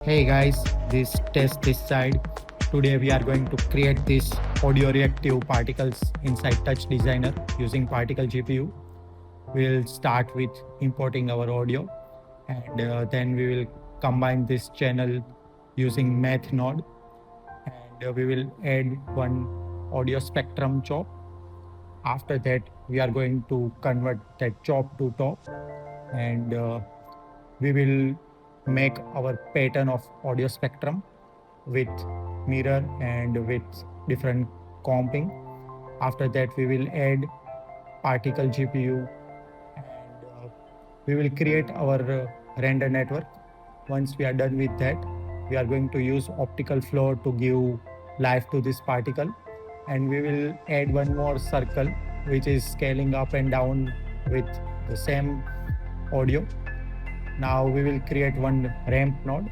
Hey guys, this side. Today we are going to create this audio reactive particles inside Touchdesigner using particleGPU. We'll start with importing our audio and then we will combine this channel using math node, and we will add one audio spectrum chop. After that we are going to convert that chop to top, and we will make our pattern of audio spectrum with mirror and with different comping. After that we will add particle GPU, and we will create our render network. Once we are done with that, we are going to use optical flow to give life to this particle, and we will add one more circle which is scaling up and down with the same audio. Now we will create one ramp node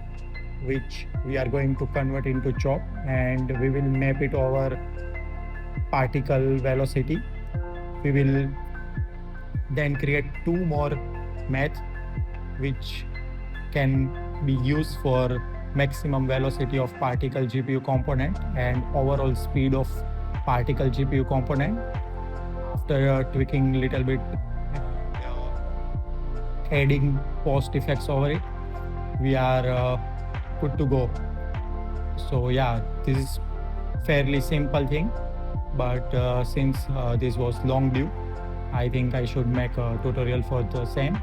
which we are going to convert into chop, and we will map it over particle velocity. We will then create two more math which can be used for maximum velocity of particle GPU component and overall speed of particle GPU component. After tweaking a little bit and adding post effects over it, we are good to go. So yeah, this is fairly simple thing, but since this was long due, I think I should make a tutorial for the same.